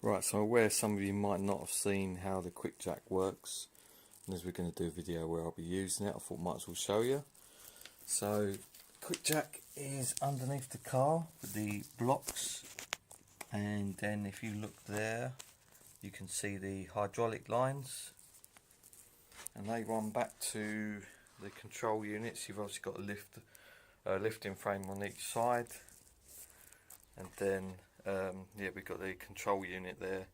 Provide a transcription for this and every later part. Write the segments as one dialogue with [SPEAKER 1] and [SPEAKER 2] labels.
[SPEAKER 1] Right, so I'm aware some of you might not have seen how the quick jack works, and as we're going to do a video where I'll be using it, I thought might as well show you. So quick jack is underneath the car with the blocks, and then if you look there you can see the hydraulic lines, and they run back to the control units. You've obviously got a lifting frame on each side, and then yeah, we've got the control unit there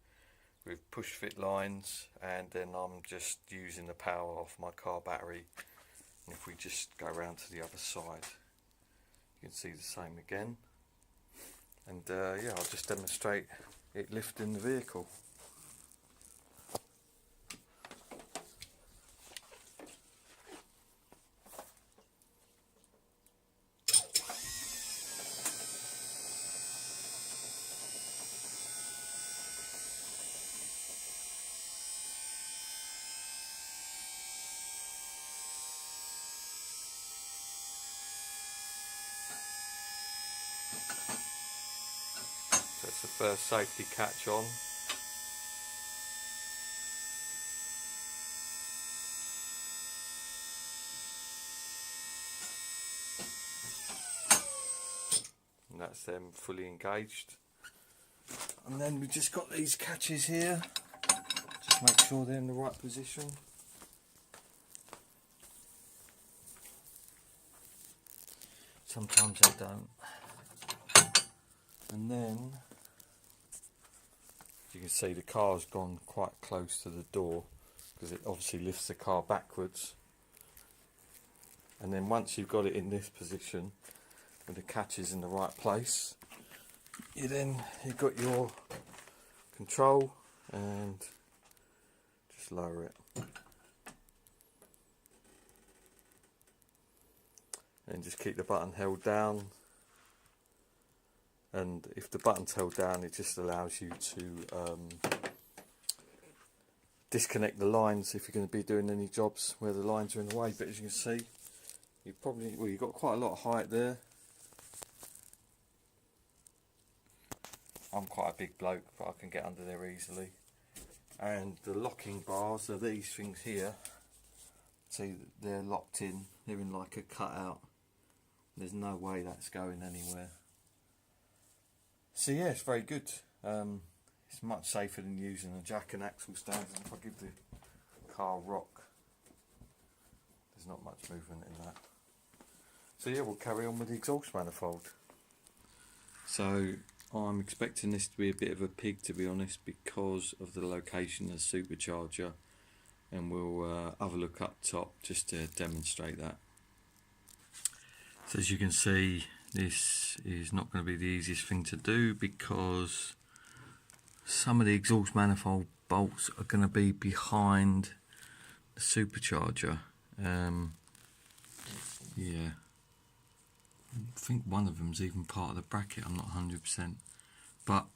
[SPEAKER 1] with push fit lines, and then I'm just using the power off my car battery. And if we just go around to the other side, you can see the same again. And yeah, I'll just demonstrate it lifting the vehicle. That's the first safety catch on. And that's them fully engaged. And then we've just got these catches here. Just make sure they're in the right position. Sometimes they don't. And then you can see the car's gone quite close to the door because it obviously lifts the car backwards. And then once you've got it in this position with the catches in the right place, you've got your control, and just lower it. And just keep the button held down. And if the button's held down, it just allows you to disconnect the lines if you're going to be doing any jobs where the lines are in the way. But as you can see, you've got quite a lot of height there. I'm quite a big bloke, but I can get under there easily. And the locking bars are these things here. See, they're locked in. They're in like a cutout. There's no way that's going anywhere. So yeah, it's very good. It's much safer than using a jack and axle stands. And if I give the car a rock, there's not much movement in that. So yeah, we'll carry on with the exhaust manifold. So I'm expecting this to be a bit of a pig, to be honest, because of the location of the supercharger, and we'll have a look up top just to demonstrate that. So as you can see, this is not going to be the easiest thing to do because some of the exhaust manifold bolts are going to be behind the supercharger. Yeah, I think one of them's even part of the bracket. I'm not 100%, but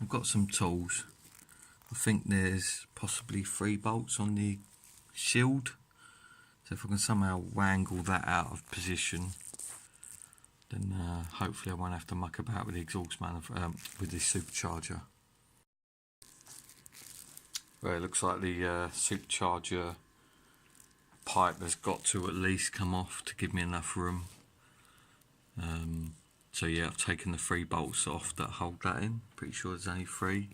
[SPEAKER 1] I've got some tools. I think there's possibly 3 bolts on the shield. So if I can somehow wangle that out of position, then hopefully I won't have to muck about with the exhaust manifold, with the supercharger. Well, it looks like the supercharger pipe has got to at least come off to give me enough room. So yeah, I've taken the 3 bolts off that hold that in. Pretty sure there's only 3.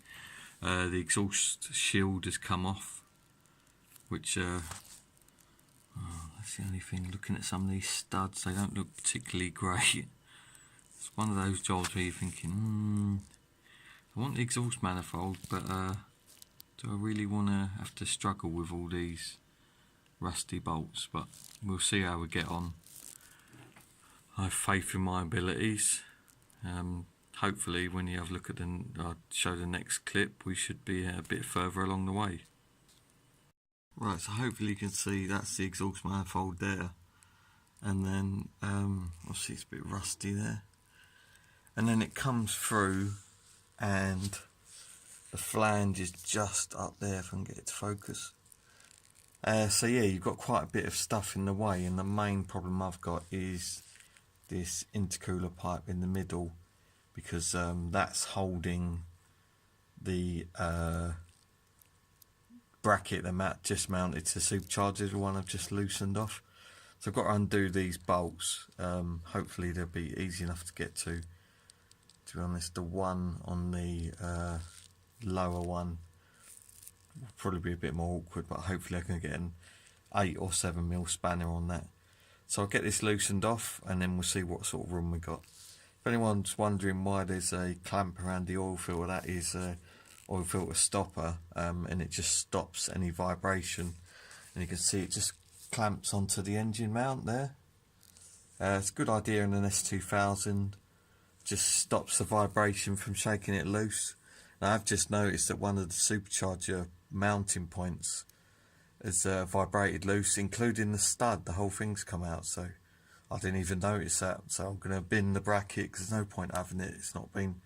[SPEAKER 1] The exhaust shield has come off, which that's the only thing. Looking at some of these studs, they don't look particularly great. It's one of those jobs where you're thinking, I want the exhaust manifold, but do I really want to have to struggle with all these rusty bolts? But we'll see how we get on. I have faith in my abilities. Hopefully when you have a look at I'll show the next clip, we should be a bit further along the way. Right, so hopefully you can see that's the exhaust manifold there, and then obviously it's a bit rusty there, and then it comes through and the flange is just up there, if I can get it to focus. So yeah, you've got quite a bit of stuff in the way, and the main problem I've got is this intercooler pipe in the middle, because that's holding the bracket that just mounted to the supercharger, the one I've just loosened off. So I've got to undo these bolts. Hopefully they'll be easy enough to get to. To be honest, the one on the lower one will probably be a bit more awkward, but hopefully I can get an 8 or 7 mil spanner on that. So I'll get this loosened off and then we'll see what sort of room we got. If anyone's wondering why there's a clamp around the oil filter, that is a oil filter stopper, and it just stops any vibration, and you can see it just clamps onto the engine mount there. It's a good idea in an S2000, just stops the vibration from shaking it loose. Now I've just noticed that one of the supercharger mounting points has vibrated loose, including the stud. The whole thing's come out, so I didn't even notice that. So I'm going to bin the bracket because there's no point having it. It's not been,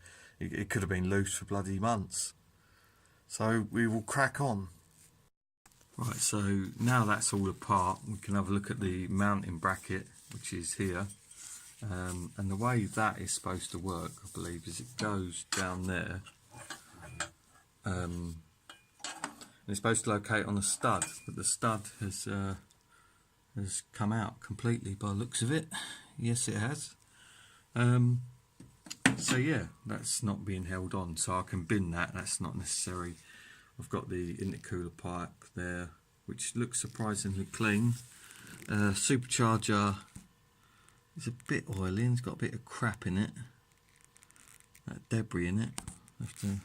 [SPEAKER 1] it could have been loose for bloody months. So we will crack on. Right, so now that's all apart, we can have a look at the mounting bracket, which is here. And the way that is supposed to work, I believe, is it goes down there. And it's supposed to locate on a stud, but the stud has come out completely by the looks of it. Yes, it has. So yeah, that's not being held on, so I can bin that. That's not necessary. I've got the intercooler pipe there, which looks surprisingly clean. Supercharger is a bit oily and it's got a bit of crap in it, that debris in it. A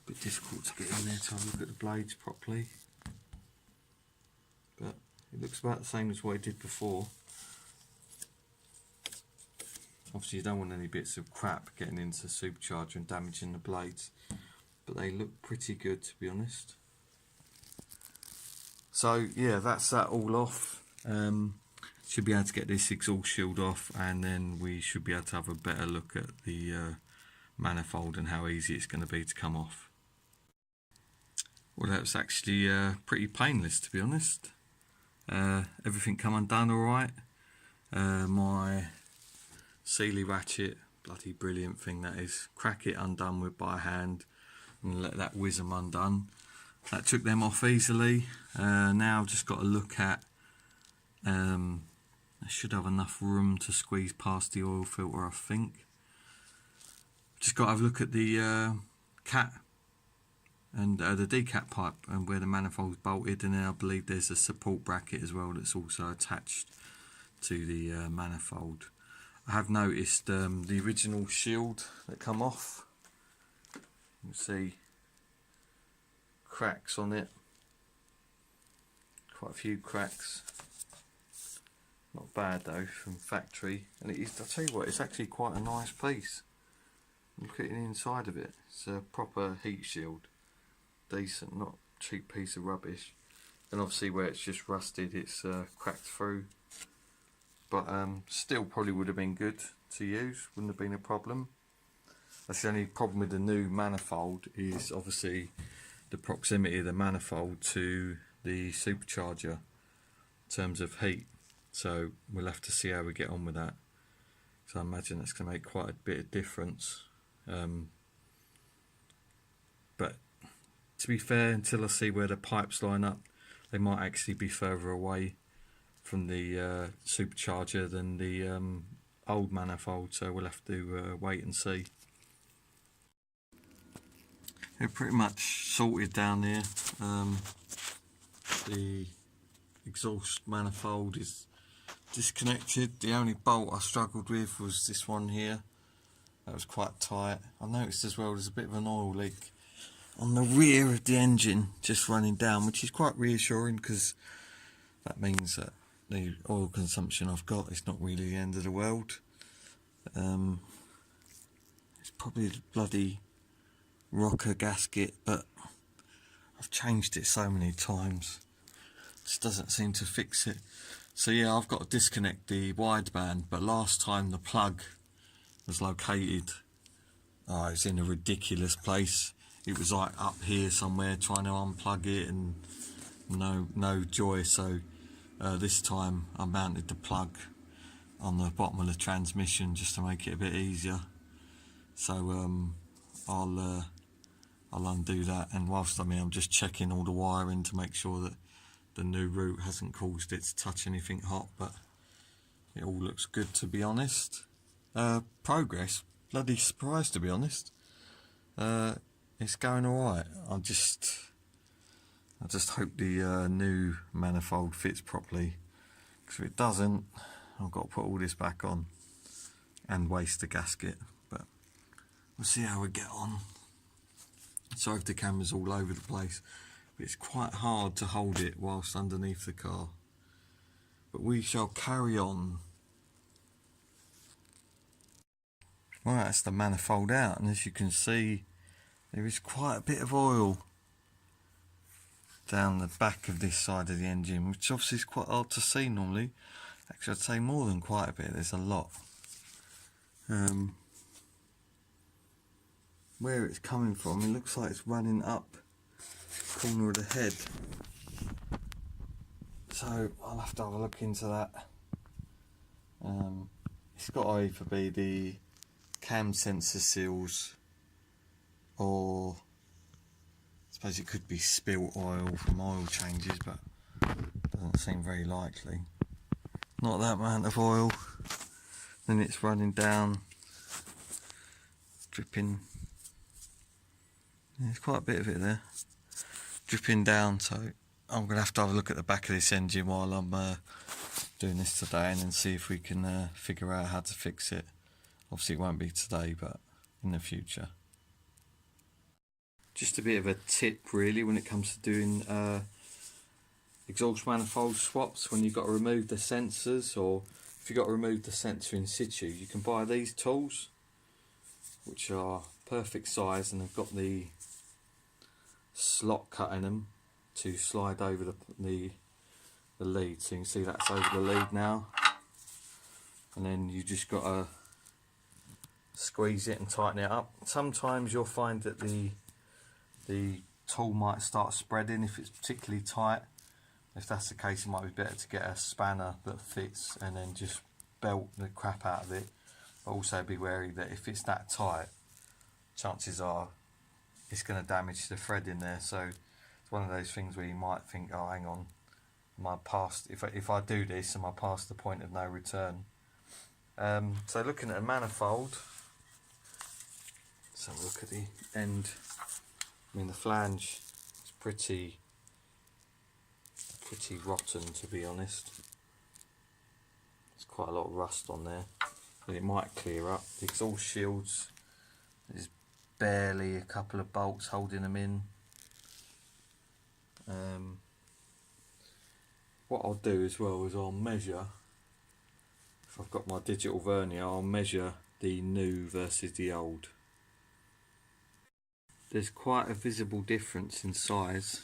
[SPEAKER 1] bit difficult to get in there to have a look at the blades properly, but it looks about the same as what it did before. Obviously you don't want any bits of crap getting into the supercharger and damaging the blades, but they look pretty good, to be honest. So yeah, that's that all off. Should be able to get this exhaust shield off, and then we should be able to have a better look at the manifold and how easy it's going to be to come off. Well, that was actually pretty painless, to be honest. Everything come undone alright. My Sealy ratchet, bloody brilliant thing that is. Crack it undone with by hand and let that whiz them undone. That took them off easily. Now I've just got to look at, I should have enough room to squeeze past the oil filter, I think. Just got to have a look at the cat and the decat pipe and where the manifold's bolted, and then I believe there's a support bracket as well that's also attached to the manifold. I have noticed the original shield that come off, you can see cracks on it, quite a few cracks, not bad though from factory, and it is, I'll tell you what, it's actually quite a nice piece. Look at the inside of it, it's a proper heat shield, decent, not cheap piece of rubbish. And obviously where it's just rusted, it's cracked through, but still probably would have been good to use, wouldn't have been a problem. That's the only problem with the new manifold, is obviously the proximity of the manifold to the supercharger in terms of heat, so we'll have to see how we get on with that. So I imagine that's going to make quite a bit of difference, but to be fair, until I see where the pipes line up, they might actually be further away from the supercharger than the old manifold, so we'll have to wait and see. They're pretty much sorted down here. The exhaust manifold is disconnected. The only bolt I struggled with was this one here. That was quite tight. I noticed as well there's a bit of an oil leak on the rear of the engine just running down, which is quite reassuring because that means that the oil consumption I've got is not really the end of the world. It's probably the bloody rocker gasket, but I've changed it so many times, it just doesn't seem to fix it. So yeah, I've got to disconnect the wideband, but last time the plug was located, it was in a ridiculous place. It was like up here somewhere, trying to unplug it, and no joy. So this time I mounted the plug on the bottom of the transmission just to make it a bit easier. So I'll I'll undo that, and whilst I'm here I'm just checking all the wiring to make sure that the new route hasn't caused it to touch anything hot, but it all looks good, to be honest. Progress, bloody surprised, to be honest. It's going alright. I just hope the new manifold fits properly, because if it doesn't, I've got to put all this back on and waste the gasket, but we'll see how we get on. Sorry if the camera's all over the place, but it's quite hard to hold it whilst underneath the car. But we shall carry on. Right, that's the manifold out, and as you can see, there is quite a bit of oil down the back of this side of the engine, which obviously is quite hard to see normally. Actually, I'd say more than quite a bit, there's a lot. Where it's coming from, it looks like it's running up the corner of the head. So I'll have to have a look into that. It's got to either be the cam sensor seals, or I suppose it could be spilt oil from oil changes, but doesn't seem very likely. Not that amount of oil. Then it's running down, dripping. There's quite a bit of it there, dripping down. So I'm going to have a look at the back of this engine while I'm doing this today, and then see if we can figure out how to fix it. Obviously it won't be today, but in the future. Just a bit of a tip really when it comes to doing exhaust manifold swaps. When you've got to remove the sensors, or if you've got to remove the sensor in situ, you can buy these tools, which are perfect size, and they've got the slot cut in them to slide over the lead. So you can see that's over the lead now, and then you just got to squeeze it and tighten it up. Sometimes you'll find that the tool might start spreading if it's particularly tight. If that's the case, it might be better to get a spanner that fits and then just belt the crap out of it. But also be wary that if it's that tight, chances are it's going to damage the thread in there. So it's one of those things where you might think, oh hang on, am I past, if I do this, am I past the point of no return? So looking at a manifold, let's have a look at the end. I mean, the flange is pretty rotten, to be honest. There's quite a lot of rust on there, but it might clear up. The exhaust shields, there's barely a couple of bolts holding them in. What I'll do as well is I'll measure, if I've got my digital vernier, I'll measure the new versus the old. There's quite a visible difference in size.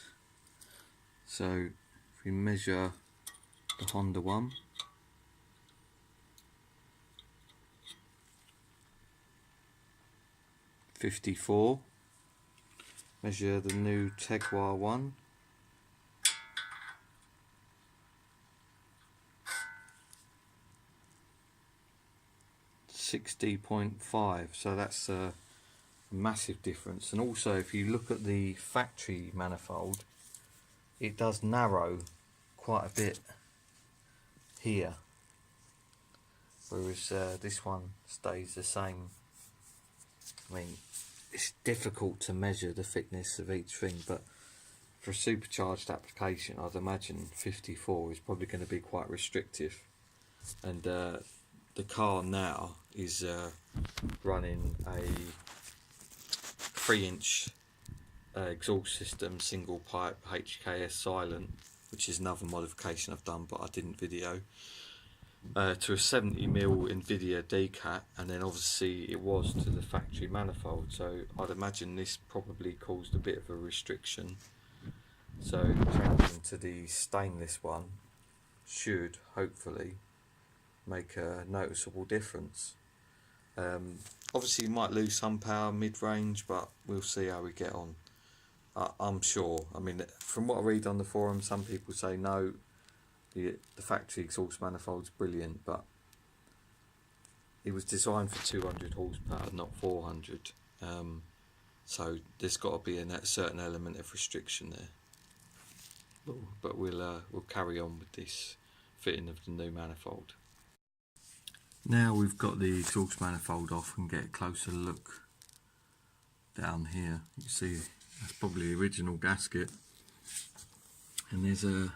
[SPEAKER 1] So if we measure the Honda one, .54, measure the new Tegiwa one, .60.5, so that's a massive difference. And also if you look at the factory manifold, it does narrow quite a bit here, whereas this one stays the same. I mean, it's difficult to measure the thickness of each thing, but for a supercharged application I'd imagine 54 is probably going to be quite restrictive. And the car now is running a 3-inch exhaust system, single pipe HKS silent, which is another modification I've done but I didn't video, to a 70mm Nvidia DCAT, and then obviously it was to the factory manifold, so I'd imagine this probably caused a bit of a restriction. So changing to the stainless one should hopefully make a noticeable difference. Obviously you might lose some power mid-range, but we'll see how we get on. I'm sure, I mean, from what I read on the forum, some people say no, the factory exhaust manifold's brilliant, but it was designed for 200 horsepower, not 400. so there's got to be a certain element of restriction there. But we'll carry on with this fitting of the new manifold. Now we've got the exhaust manifold off and get a closer look down here. You can see that's probably the original gasket, and there's a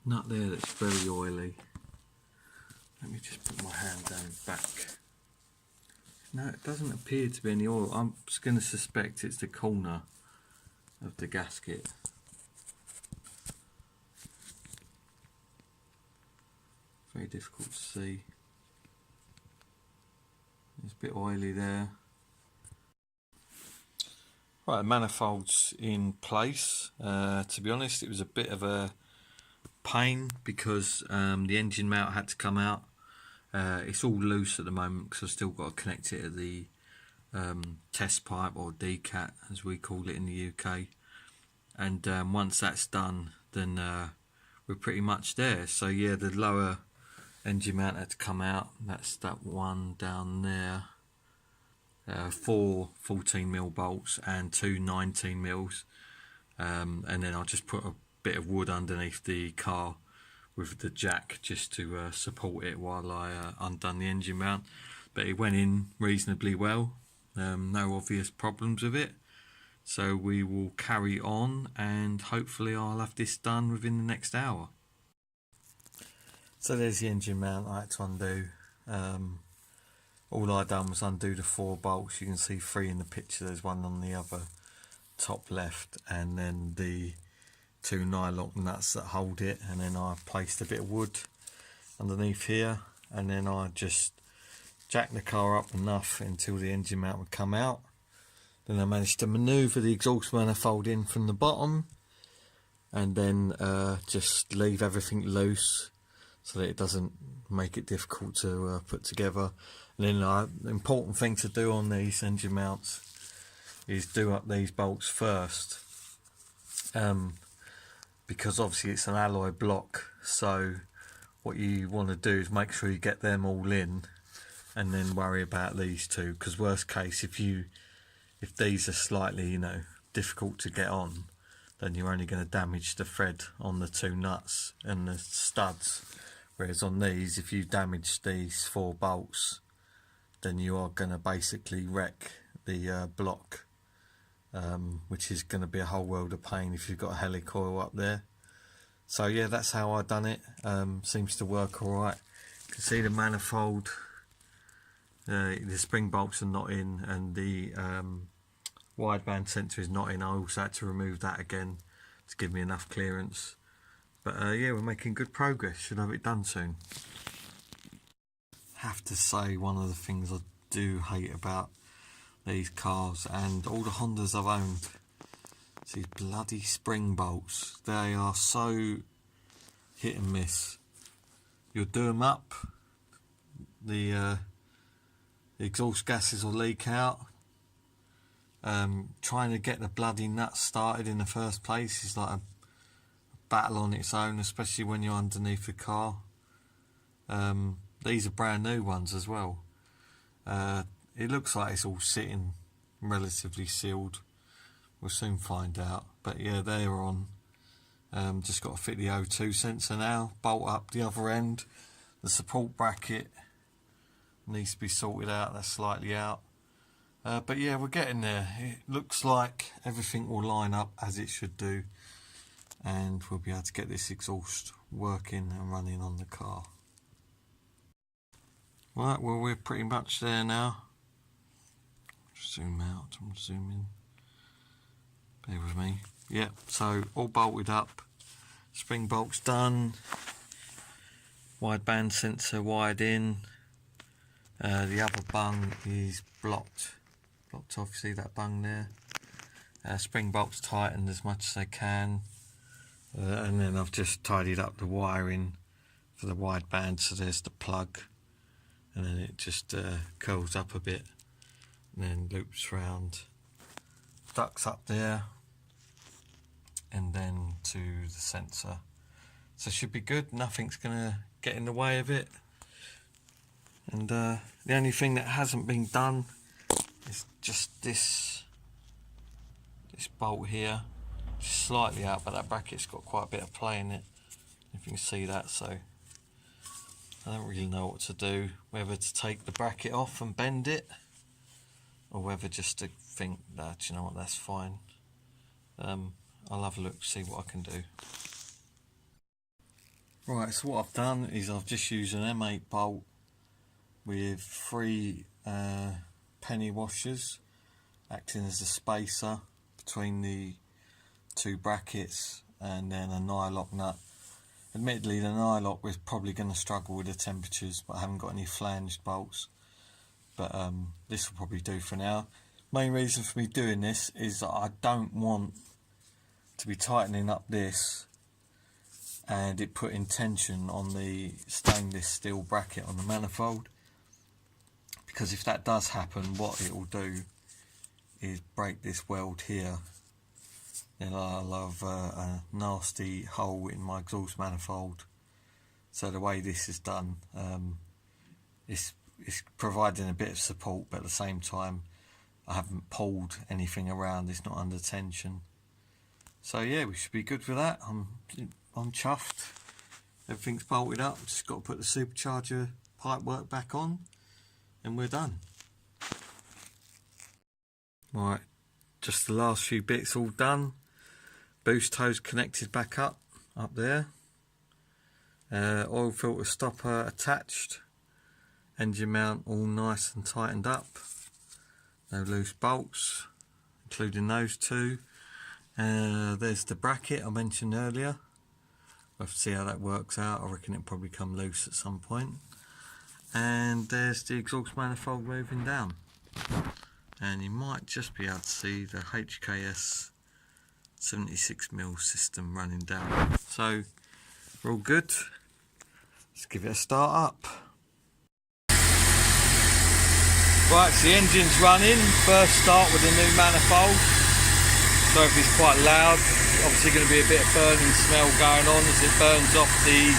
[SPEAKER 1] nut there that's very oily. Let me just put my hand down the back. No, it doesn't appear to be any oil. I'm just going to suspect it's the corner of the gasket. Very difficult to see. It's a bit oily there. Right, the manifold's in place. To be honest, it was a bit of a pain because the engine mount had to come out. It's all loose at the moment because I've still got to connect it to the test pipe, or DCAT as we call it in the UK. And once that's done, then we're pretty much there. So yeah, the lower engine mount had to come out. That's that one down there. 4 14mm bolts and 2 19mm, and then I'll just put a bit of wood underneath the car with the jack just to support it while I undone the engine mount. But it went in reasonably well, no obvious problems with it, so we will carry on and hopefully I'll have this done within the next hour. So there's the engine mount I had to undo. All I done was undo the 4 bolts. You can see 3 in the picture. There's one on the other top left, and then the 2 nylon nuts that hold it, and then I placed a bit of wood underneath here, and then I just jacked the car up enough until the engine mount would come out. Then I managed to manoeuvre the exhaust manifold in from the bottom, and then just leave everything loose so that it doesn't make it difficult to put together. And then the important thing to do on these engine mounts is do up these bolts first, because obviously it's an alloy block, so what you want to do is make sure you get them all in and then worry about these two, because worst case, if these are slightly difficult to get on, then you're only going to damage the thread on the 2 nuts and the studs, whereas on these, if you damage these 4 bolts, then you are going to basically wreck the block, which is going to be a whole world of pain if you've got a helicoil up there. So yeah, that's how I done it. Seems to work alright. You can see the manifold, the spring bolts are not in, and the wideband sensor is not in. I also had to remove that again to give me enough clearance. But yeah, we're making good progress. Should have it done soon. Have to say, one of the things I do hate about these cars and all the Hondas I've owned, is these bloody spring bolts. They are so hit and miss. You'll do them up, the exhaust gases will leak out. Trying to get the bloody nuts started in the first place is like a battle on its own, especially when you're underneath the car. These are brand new ones as well. It looks like it's all sitting relatively sealed. We'll soon find out. But yeah, they're on. Just got to fit the O2 sensor now, bolt up the other end. The support bracket needs to be sorted out, that's slightly out. But yeah, we're getting there. It looks like everything will line up as it should do, and we'll be able to get this exhaust working and running on the car. Right, well, we're pretty much there now. Zoom out, I'm zooming. Bear with me. Yep, so all bolted up. Spring bolts done. Wideband sensor wired in. The other bung is blocked off. See that bung there? Spring bolts tightened as much as they can. And then I've just tidied up the wiring for the wideband. So there's the plug. And then it just curls up a bit and then loops round, ducts up there, and then to the sensor. So it should be good, nothing's gonna get in the way of it. And the only thing that hasn't been done is just this this bolt here, just slightly out, but that bracket's got quite a bit of play in it, if you can see that. So I don't really know what to do, whether to take the bracket off and bend it, or whether just to think that, you know what, that's fine. I'll have a look, see what I can do. Right, so what I've done is I've just used an M8 bolt with 3 penny washers acting as a spacer between the 2 brackets, and then a nylock nut. Admittedly, the nylock was probably going to struggle with the temperatures, but I haven't got any flanged bolts. But this will probably do for now. Main reason for me doing this is that I don't want to be tightening up this and it putting tension on the stainless steel bracket on the manifold, because if that does happen, what it will do is break this weld here. Then I'll have a nasty hole in my exhaust manifold. So the way this is done, it's providing a bit of support, but at the same time I haven't pulled anything around, it's not under tension. So yeah, we should be good with that. I'm chuffed. Everything's bolted up, just got to put the supercharger pipe work back on and we're done. Right, just the last few bits all done. Boost hose connected back up there. Oil filter stopper attached. Engine mount all nice and tightened up. No loose bolts, including those 2. There's the bracket I mentioned earlier. We'll have to see how that works out. I reckon it'll probably come loose at some point. And there's the exhaust manifold moving down. And you might just be able to see the HKS 76mm system running down. So we're all good. Let's give it a start up. Right, so the engine's running. First start with the new manifold. So if it's quite loud, obviously going to be a bit of burning smell going on as it burns off the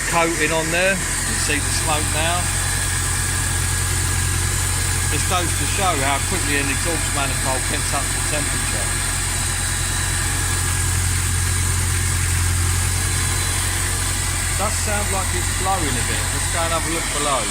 [SPEAKER 1] coating on there. You can see the smoke now. This goes to show how quickly an exhaust manifold gets up to temperature. It does sound like it's blowing a bit. Let's go and have a look below.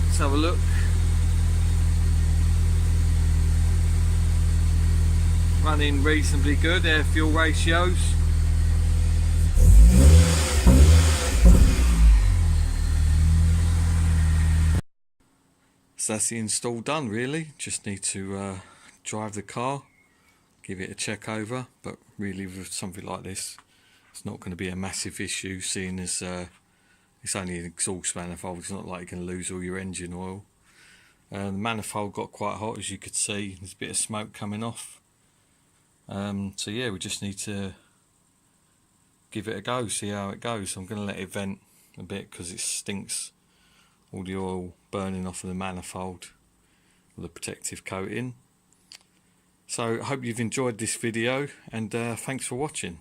[SPEAKER 1] Let's have a look. Running reasonably good, air fuel ratios. So that's the install done really. Just need to drive the car, give it a check over, but really with something like this it's not going to be a massive issue, seeing as it's only an exhaust manifold. It's not like you can lose all your engine oil. The manifold got quite hot, as you could see. There's a bit of smoke coming off. So yeah, we just need to give it a go, see how it goes. I'm going to let it vent a bit because it stinks, all the oil burning off of the manifold with the protective coating. So I hope you've enjoyed this video, and thanks for watching.